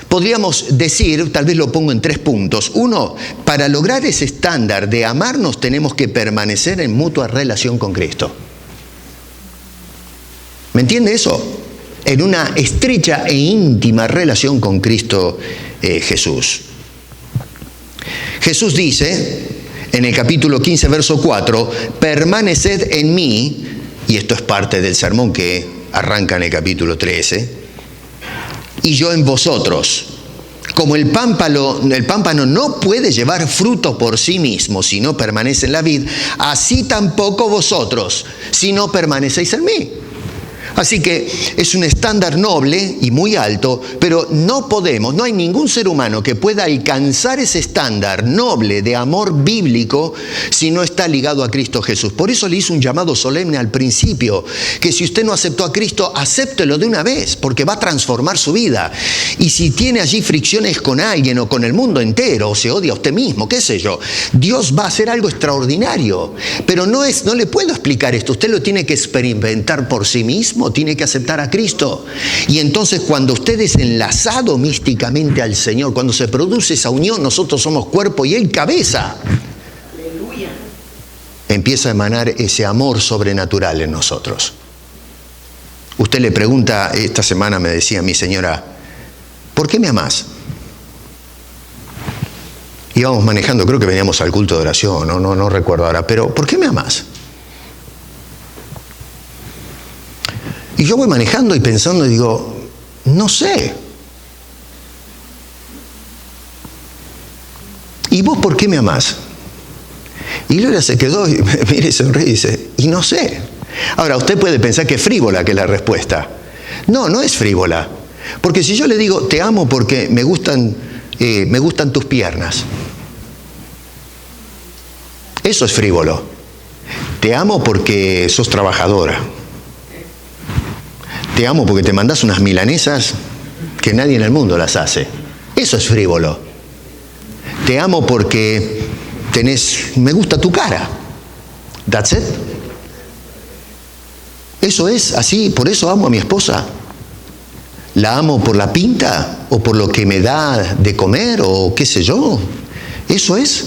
podríamos decir, tal vez lo pongo en 3 puntos. 1, para lograr ese estándar de amarnos tenemos que permanecer en mutua relación con Cristo. ¿Me entiende eso? En una estrecha e íntima relación con Cristo Jesús. Jesús dice, en el capítulo 15, verso 4, permaneced en mí, y esto es parte del sermón que arranca en el capítulo 13, y yo en vosotros. Como el pámpano no puede llevar fruto por sí mismo si no permanece en la vid, así tampoco vosotros, si no permanecéis en mí. Así que es un estándar noble y muy alto, pero no hay ningún ser humano que pueda alcanzar ese estándar noble de amor bíblico si no está ligado a Cristo Jesús. Por eso le hizo un llamado solemne al principio, que si usted no aceptó a Cristo, acéptelo de una vez, porque va a transformar su vida. Y si tiene allí fricciones con alguien o con el mundo entero, o se odia a usted mismo, qué sé yo, Dios va a hacer algo extraordinario. Pero no le puedo explicar esto, usted lo tiene que experimentar por sí mismo. Tiene que aceptar a Cristo. Y entonces cuando usted es enlazado místicamente al Señor, cuando se produce esa unión, nosotros somos cuerpo y Él cabeza. Aleluya. Empieza a emanar ese amor sobrenatural en nosotros. Usted le pregunta, esta semana me decía mi señora, ¿por qué me amás? Íbamos manejando, creo que veníamos al culto de oración, no recuerdo ahora, pero ¿por qué me amás? Y yo voy manejando y pensando y digo, no sé. ¿Y vos por qué me amás? Y Gloria se quedó y me mira y sonríe y dice, y no sé. Ahora, usted puede pensar que es frívola que es la respuesta. No es frívola. Porque si yo le digo, te amo porque me gustan tus piernas. Eso es frívolo. Te amo porque sos trabajadora. Te amo porque te mandás unas milanesas que nadie en el mundo las hace. Eso es frívolo. Te amo porque me gusta tu cara. That's it. Eso es así, por eso amo a mi esposa. ¿La amo por la pinta o por lo que me da de comer o qué sé yo? Eso es.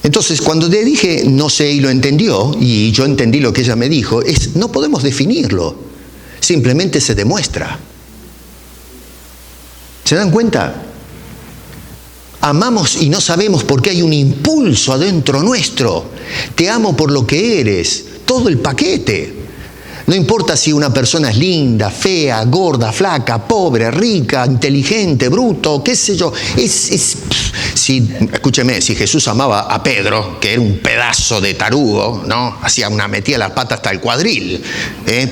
Entonces, cuando le dije no sé y lo entendió, y yo entendí lo que ella me dijo, no podemos definirlo. Simplemente se demuestra. ¿Se dan cuenta? Amamos y no sabemos por qué hay un impulso adentro nuestro. Te amo por lo que eres, todo el paquete. No importa si una persona es linda, fea, gorda, flaca, pobre, rica, inteligente, bruto, qué sé yo. Escúcheme, si Jesús amaba a Pedro, que era un pedazo de tarugo, ¿no? Metía las patas hasta el cuadril,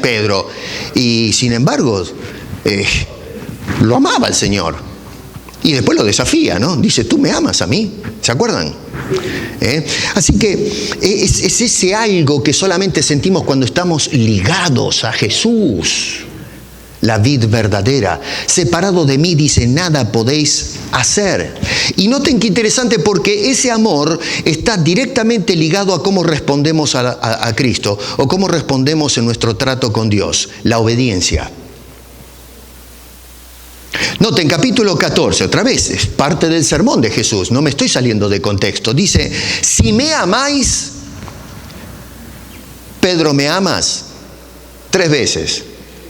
Pedro. Y sin embargo, lo amaba el Señor. Y después lo desafía, ¿no? Dice, ¿tú me amas a mí? ¿Se acuerdan? Así que es ese algo que solamente sentimos cuando estamos ligados a Jesús, la vid verdadera. Separado de mí, dice, nada podéis hacer. Y noten qué interesante, porque ese amor está directamente ligado a cómo respondemos a Cristo, o cómo respondemos en nuestro trato con Dios, la obediencia. Noten, capítulo 14, otra vez, es parte del sermón de Jesús, no me estoy saliendo de contexto. Dice, si me amáis, Pedro, ¿me amas? 3 veces.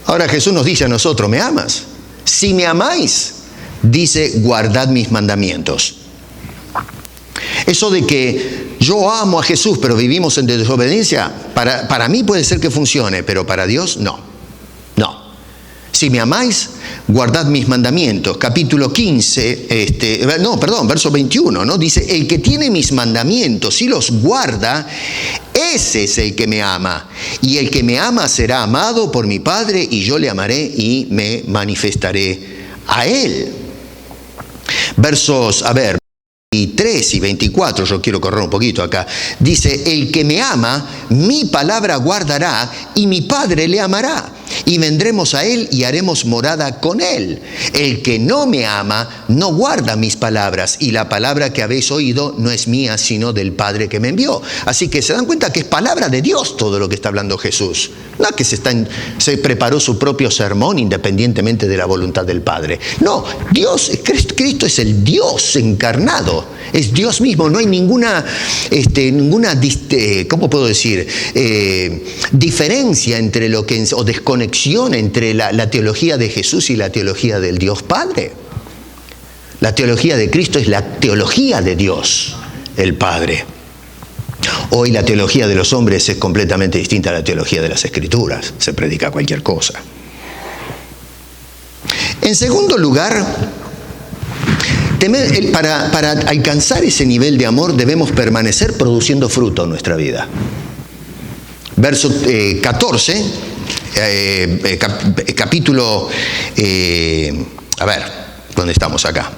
Ahora Jesús nos dice a nosotros, ¿me amas? Si me amáis, dice, guardad mis mandamientos. Eso de que yo amo a Jesús, pero vivimos en desobediencia, para mí puede ser que funcione, pero para Dios no. Si me amáis, guardad mis mandamientos. Capítulo 15, verso 21, ¿no? Dice, el que tiene mis mandamientos y los guarda, ese es el que me ama. Y el que me ama será amado por mi Padre, y yo le amaré y me manifestaré a él. Versos, 23 y 24, yo quiero correr un poquito acá. Dice, el que me ama, mi palabra guardará, y mi Padre le amará. y vendremos a Él y haremos morada con Él. El que no me ama no guarda mis palabras, y la palabra que habéis oído no es mía, sino del Padre que me envió. Así que se dan cuenta que es palabra de Dios todo lo que está hablando Jesús. No que se preparó su propio sermón independientemente de la voluntad del Padre. No, Cristo es el Dios encarnado, es Dios mismo. No hay ninguna ¿cómo puedo decir? Diferencia entre o desconexión entre la teología de Jesús y la teología del Dios Padre. La teología de Cristo es la teología de Dios, el Padre. Hoy la teología de los hombres es completamente distinta a la teología de las Escrituras. Se predica cualquier cosa. En segundo lugar, para alcanzar ese nivel de amor debemos permanecer produciendo fruto en nuestra vida. Verso 14, capítulo... a ver, ¿dónde estamos acá?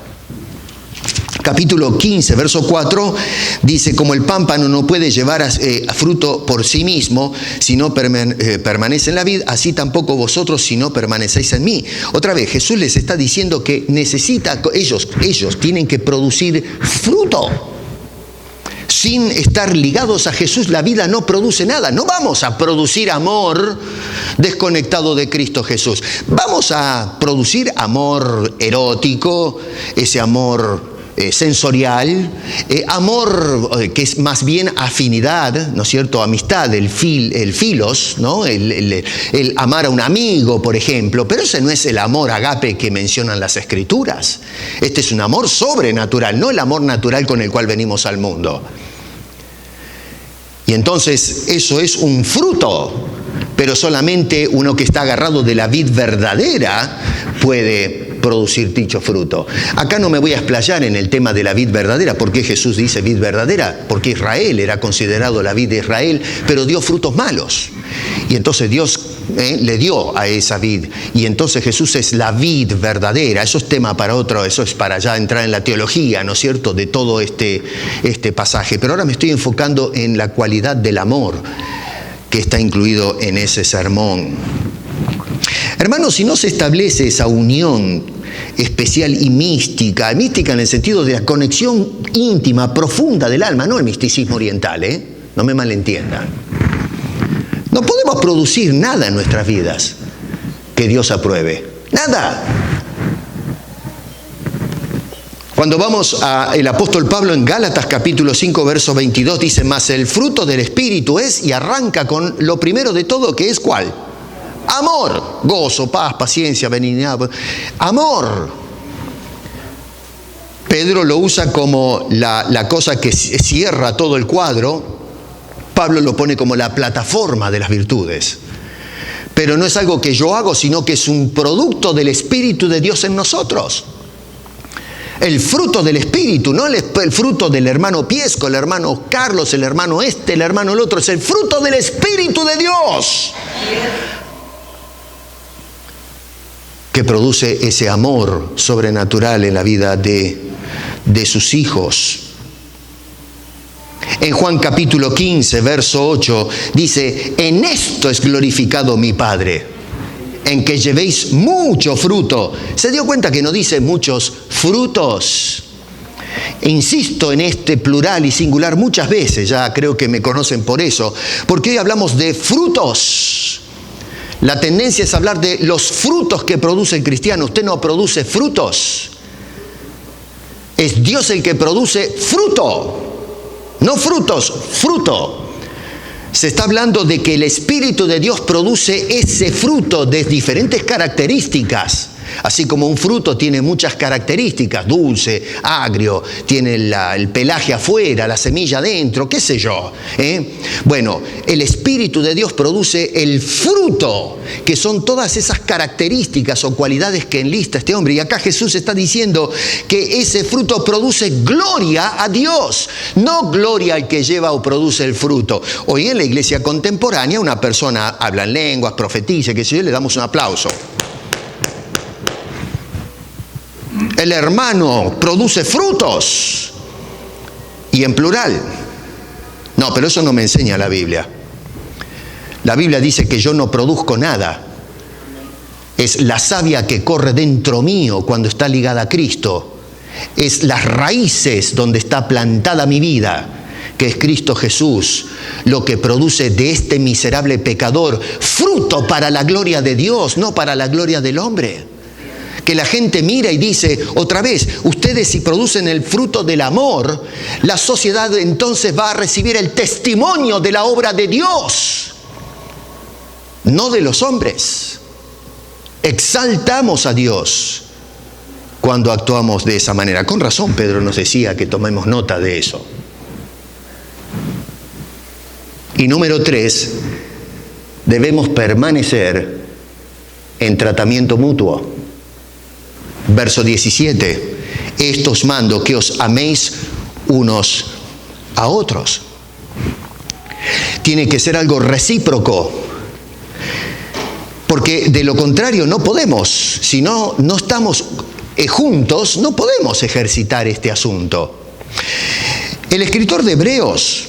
Capítulo 15, verso 4, dice: como el pámpano no puede llevar fruto por sí mismo, si no permanece en la vid, así tampoco vosotros si no permanecéis en mí. Otra vez, Jesús les está diciendo que ellos tienen que producir fruto. Sin estar ligados a Jesús, la vida no produce nada. No vamos a producir amor desconectado de Cristo Jesús. Vamos a producir amor erótico, ese amor sensorial, amor que es más bien afinidad, ¿no es cierto? Amistad, el filos, ¿no? El amar a un amigo, por ejemplo. Pero ese no es el amor agape que mencionan las Escrituras. Este es un amor sobrenatural, no el amor natural con el cual venimos al mundo. Y entonces eso es un fruto, pero solamente uno que está agarrado de la vid verdadera puede producir dicho fruto. Acá no me voy a explayar en el tema de la vid verdadera. ¿Por qué Jesús dice vid verdadera? Porque Israel era considerado la vid de Israel, pero dio frutos malos. Y entonces Dios le dio a esa vid. Y entonces Jesús es la vid verdadera. Eso es tema para otro, eso es para ya entrar en la teología, ¿no es cierto?, de todo este pasaje. Pero ahora me estoy enfocando en la cualidad del amor que está incluido en ese sermón. Hermanos, si no se establece esa unión especial y mística en el sentido de la conexión íntima, profunda del alma, no el misticismo oriental, no me malentiendan. No podemos producir nada en nuestras vidas que Dios apruebe. Nada. Cuando vamos al apóstol Pablo en Gálatas capítulo 5, verso 22, dice: mas el fruto del Espíritu es, y arranca con lo primero de todo, que es ¿cuál? Amor, gozo, paz, paciencia, benignidad. Amor. Pedro lo usa como la cosa que cierra todo el cuadro. Pablo lo pone como la plataforma de las virtudes. Pero no es algo que yo hago, sino que es un producto del Espíritu de Dios en nosotros. El fruto del Espíritu, no el fruto del hermano Piesco, el hermano Carlos, el hermano el hermano el otro. Es el fruto del Espíritu de Dios que produce ese amor sobrenatural en la vida de sus hijos. En Juan capítulo 15, verso 8, dice: en esto es glorificado mi Padre, en que llevéis mucho fruto. ¿Se dio cuenta que no dice muchos frutos? Insisto en este plural y singular muchas veces, ya creo que me conocen por eso, porque hoy hablamos de frutos. La tendencia es hablar de los frutos que produce el cristiano. Usted no produce frutos. Es Dios el que produce fruto. No frutos, fruto. Se está hablando de que el Espíritu de Dios produce ese fruto de diferentes características. Así como un fruto tiene muchas características, dulce, agrio, tiene el pelaje afuera, la semilla adentro, qué sé yo. Bueno, el Espíritu de Dios produce el fruto, que son todas esas características o cualidades que enlista este hombre. Y acá Jesús está diciendo que ese fruto produce gloria a Dios, no gloria al que lleva o produce el fruto. Hoy en la iglesia contemporánea una persona habla en lenguas, profetiza, qué sé yo, le damos un aplauso. El hermano produce frutos, y en plural. No, pero eso no me enseña la Biblia. La Biblia dice que yo no produzco nada es la savia que corre dentro mío cuando está ligada a Cristo, es las raíces donde está plantada mi vida, que es Cristo Jesús, lo que produce de este miserable pecador fruto para la gloria de Dios, no para la gloria del hombre. Que la gente mira y dice, otra vez, ustedes si producen el fruto del amor, la sociedad entonces va a recibir el testimonio de la obra de Dios, no de los hombres. Exaltamos a Dios cuando actuamos de esa manera. Con razón Pedro nos decía que tomemos nota de eso. Y número 3, debemos permanecer en tratamiento mutuo. Verso 17, esto os mando, que os améis unos a otros. Tiene que ser algo recíproco, porque de lo contrario no podemos, si no estamos juntos, no podemos ejercitar este asunto. El escritor de Hebreos,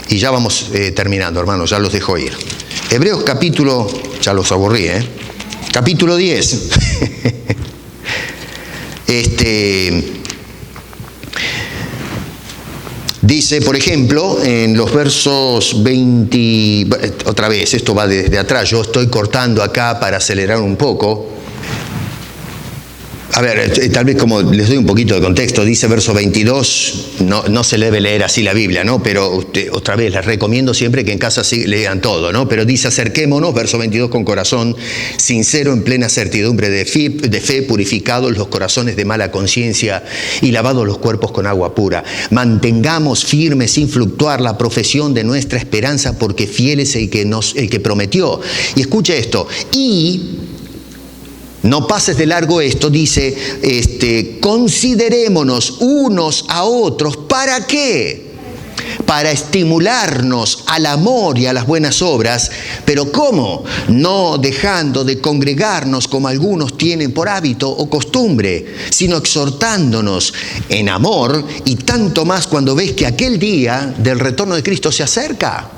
y ya vamos terminando, hermanos, ya los dejo ir. Hebreos capítulo, ya los aburrí, capítulo 10. Dice, por ejemplo, en los versos 20, otra vez, esto va desde atrás, yo estoy cortando acá para acelerar un poco. A ver, tal vez como les doy un poquito de contexto, dice verso 22, no se debe leer así la Biblia, ¿no? Pero otra vez, les recomiendo siempre que en casa sí lean todo, ¿no? Pero dice, acerquémonos, verso 22, con corazón sincero, en plena certidumbre de fe, purificados los corazones de mala conciencia y lavados los cuerpos con agua pura. Mantengamos firme sin fluctuar la profesión de nuestra esperanza, porque fiel es el que prometió. Y escucha esto, y no pases de largo esto, dice, considerémonos unos a otros. ¿Para qué? Para estimularnos al amor y a las buenas obras. ¿Pero cómo? No dejando de congregarnos como algunos tienen por hábito o costumbre, sino exhortándonos en amor, y tanto más cuando ves que aquel día del retorno de Cristo se acerca.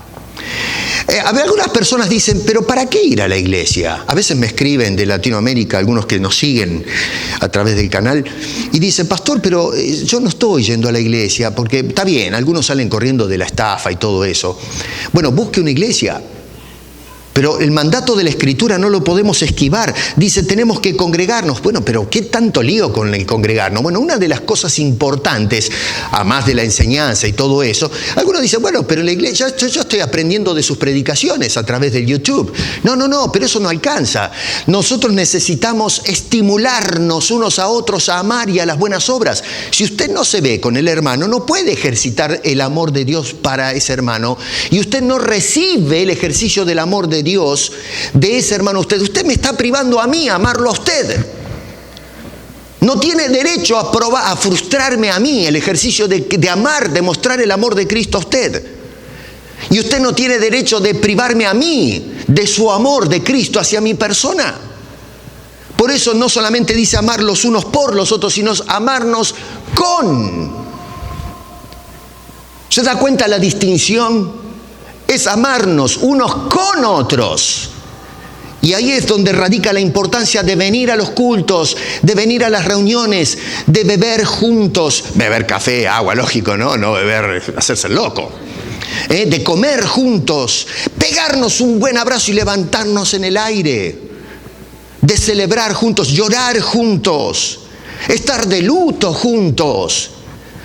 Algunas personas dicen, pero ¿para qué ir a la iglesia? A veces me escriben de Latinoamérica, algunos que nos siguen a través del canal, y dicen, pastor, pero yo no estoy yendo a la iglesia, porque está bien, algunos salen corriendo de la estafa y todo eso. Bueno, busque una iglesia. Pero el mandato de la Escritura no lo podemos esquivar. Dice, tenemos que congregarnos. Bueno, pero ¿qué tanto lío con el congregarnos? Bueno, una de las cosas importantes, además de la enseñanza y todo eso, algunos dicen, bueno, pero en la iglesia, yo estoy aprendiendo de sus predicaciones a través del YouTube. No, pero eso no alcanza. Nosotros necesitamos estimularnos unos a otros a amar y a las buenas obras. Si usted no se ve con el hermano, no puede ejercitar el amor de Dios para ese hermano, y usted no recibe el ejercicio del amor de Dios de ese hermano. Usted me está privando a mí, a amarlo a usted. No tiene derecho a frustrarme a mí el ejercicio de amar, de mostrar el amor de Cristo a usted. Y usted no tiene derecho de privarme a mí de su amor de Cristo hacia mi persona. Por eso no solamente dice amar los unos por los otros, sino amarnos con. ¿Se da cuenta la distinción? Es amarnos unos con otros. Y ahí es donde radica la importancia de venir a los cultos, de venir a las reuniones, de beber juntos. Beber café, agua, lógico, ¿no? No beber, hacerse loco. De comer juntos, pegarnos un buen abrazo y levantarnos en el aire. De celebrar juntos, llorar juntos, estar de luto juntos.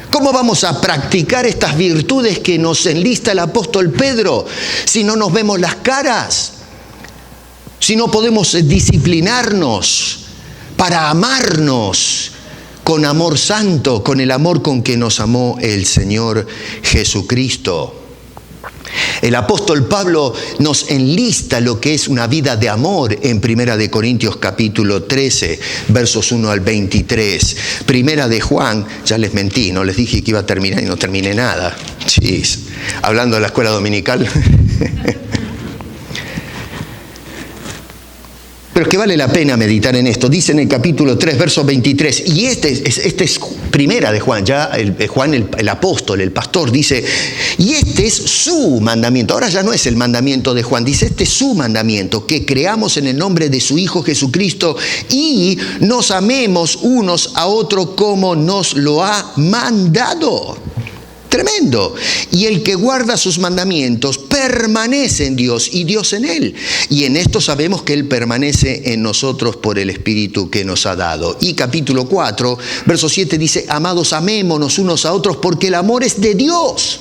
¿Cómo vamos a practicar estas virtudes que nos enlista el apóstol Pedro si no nos vemos las caras? Si no podemos disciplinarnos para amarnos con amor santo, con el amor con que nos amó el Señor Jesucristo. El apóstol Pablo nos enlista lo que es una vida de amor en Primera de Corintios capítulo 13, versos 1 al 23. Primera de Juan, ya les mentí, no les dije que iba a terminar y no terminé nada. Chis, hablando de la escuela dominical. Pero es que vale la pena meditar en esto. Dice en el capítulo 3, verso 23, y este es primera de Juan, ya Juan el apóstol, el pastor, dice, y este es su mandamiento. Ahora ya no es el mandamiento de Juan, dice, este es su mandamiento, que creamos en el nombre de su Hijo Jesucristo y nos amemos unos a otros como nos lo ha mandado. Tremendo. Y el que guarda sus mandamientos permanece en Dios y Dios en él. Y en esto sabemos que él permanece en nosotros por el Espíritu que nos ha dado. Y capítulo 4, verso 7 dice, amados, amémonos unos a otros porque el amor es de Dios.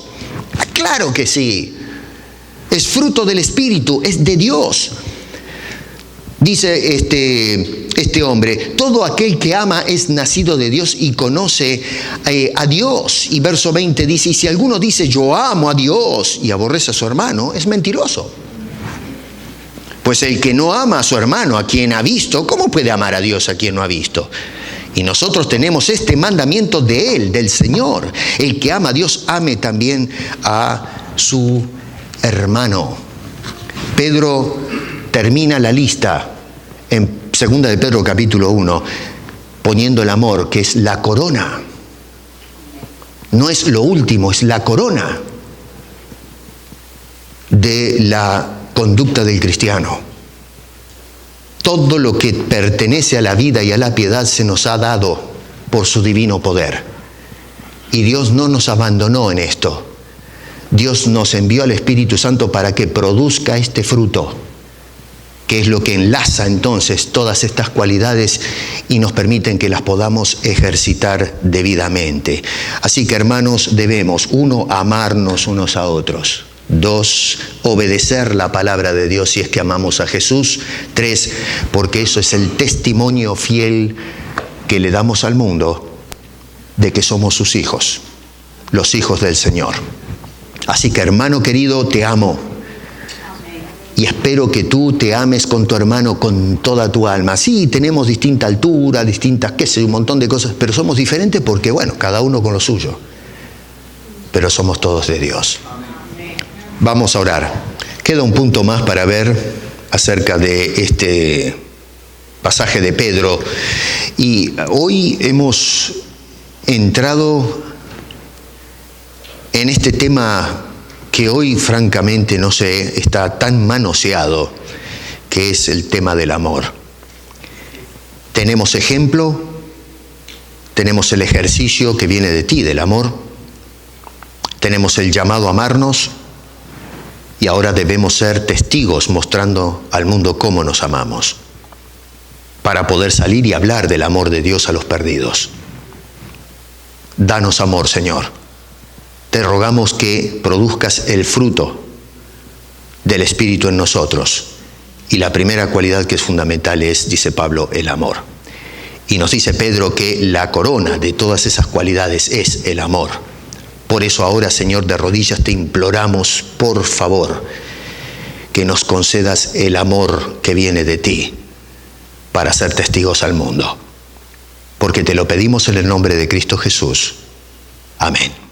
Claro que sí. Es fruto del Espíritu, es de Dios. Dice este hombre, todo aquel que ama es nacido de Dios y conoce a Dios. Y verso 20 dice, y si alguno dice yo amo a Dios y aborrece a su hermano, es mentiroso. Pues el que no ama a su hermano, a quien ha visto, ¿cómo puede amar a Dios a quien no ha visto? Y nosotros tenemos este mandamiento de Él, del Señor. El que ama a Dios, ame también a su hermano. Pedro termina la lista en 2 de Pedro capítulo 1, poniendo el amor, que es la corona. No es lo último, es la corona de la conducta del cristiano. Todo lo que pertenece a la vida y a la piedad se nos ha dado por su divino poder. Y Dios no nos abandonó en esto. Dios nos envió al Espíritu Santo para que produzca este fruto, que es lo que enlaza entonces todas estas cualidades y nos permiten que las podamos ejercitar debidamente. Así que, hermanos, debemos, 1, amarnos unos a otros. 2, obedecer la palabra de Dios si es que amamos a Jesús. 3, porque eso es el testimonio fiel que le damos al mundo de que somos sus hijos, los hijos del Señor. Así que, hermano querido, te amo. Y espero que tú te ames con tu hermano con toda tu alma. Sí, tenemos distinta altura, distintas, un montón de cosas, pero somos diferentes porque, bueno, cada uno con lo suyo. Pero somos todos de Dios. Vamos a orar. Queda un punto más para ver acerca de este pasaje de Pedro. Y hoy hemos entrado en este tema que hoy francamente, no sé, está tan manoseado, que es el tema del amor. Tenemos ejemplo, tenemos el ejercicio que viene de ti, del amor, tenemos el llamado a amarnos y ahora debemos ser testigos mostrando al mundo cómo nos amamos, para poder salir y hablar del amor de Dios a los perdidos. Danos amor, Señor. Te rogamos que produzcas el fruto del Espíritu en nosotros. Y la primera cualidad que es fundamental es, dice Pablo, el amor. Y nos dice Pedro que la corona de todas esas cualidades es el amor. Por eso ahora, Señor, de rodillas te imploramos, por favor, que nos concedas el amor que viene de ti para ser testigos al mundo. Porque te lo pedimos en el nombre de Cristo Jesús. Amén.